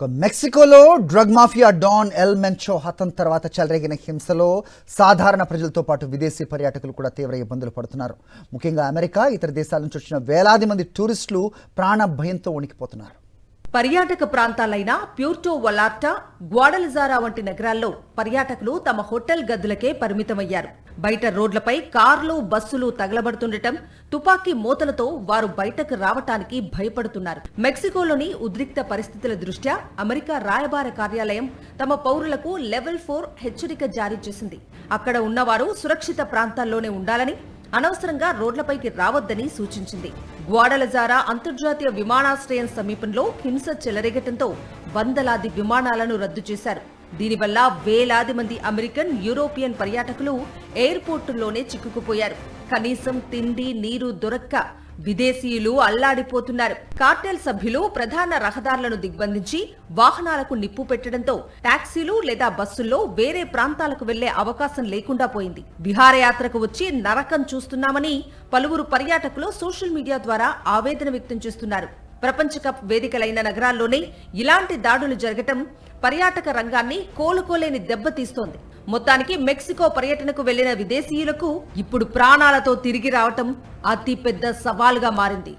మెక్సికోలో drug mafia don L మెంచో హతం తర్వాత చెలరేగిన హింసలో సాధారణ ప్రజలతో పాటు విదేశీ పర్యాటకులు కూడా తీవ్ర ఇబ్బందులు పడుతున్నారు. ముఖ్యంగా అమెరికా, ఇతర దేశాల నుంచి వచ్చిన వేలాది మంది టూరిస్టులు ప్రాణ భయంతో వణికిపోతున్నారు. పర్యాటక ప్రాంతాలైన ప్యూర్టో వలార్టా, గ్వాడలజారా వంటి నగరాల్లో పర్యాటకులు తమ హోటల్ గదులకే పరిమితమయ్యారు. బయట రోడ్లపై కార్లు, బస్సులు తగలబడుతుండటం, తుపాకీ మూతలతో వారు బయటకు రావటానికి భయపడుతున్నారు. మెక్సికోలోని ఉద్రిక్త పరిస్థితుల దృష్ట్యా అమెరికా రాయబార కార్యాలయం తమ పౌరులకు లెవెల్ 4 హెచ్చరిక జారీ చేసింది. అక్కడ ఉన్నవారు సురక్షిత ప్రాంతాల్లోనే ఉండాలని, అనవసరంగా రోడ్లపైకి రావద్దని సూచించింది. గ్వాడలజారా అంతర్జాతీయ విమానాశ్రయం సమీపంలో హింస చెలరేగటంతో వందలాది విమానాలను రద్దు చేశారు. దీనివల్ల వేలాది మంది అమెరికన్, యూరోపియన్ పర్యాటకులు ఎయిర్పోర్టుల్లోనే చిక్కుకుపోయారు. కనీసం తిండి, నీరు దొరక్క విదేశీయులు అల్లాడిపోతున్నారు. కార్టెల్ సభ్యులు ప్రధాన రహదారులను దిగ్బంధించి వాహనాలకు నిప్పు పెట్టడంతో టాక్సీలు లేదా బస్సుల్లో వేరే ప్రాంతాలకు వెళ్లే అవకాశం లేకుండా పోయింది. విహారయాత్రకు వచ్చి నరకం చూస్తున్నామని పలువురు పర్యాటకులు సోషల్ మీడియా ద్వారా ఆవేదన వ్యక్తం చేస్తున్నారు. ప్రపంచ కప్ వేదికలైన నగరాల్లోనే ఇలాంటి దాడులు జరగటం పర్యాటక రంగాన్ని కోలుకోలేని దెబ్బతీస్తోంది. మొత్తానికి మెక్సికో పర్యటనకు వెళ్లిన విదేశీయులకు ఇప్పుడు ప్రాణాలతో తిరిగి రావటం అతి పెద్ద సవాలుగా మారింది.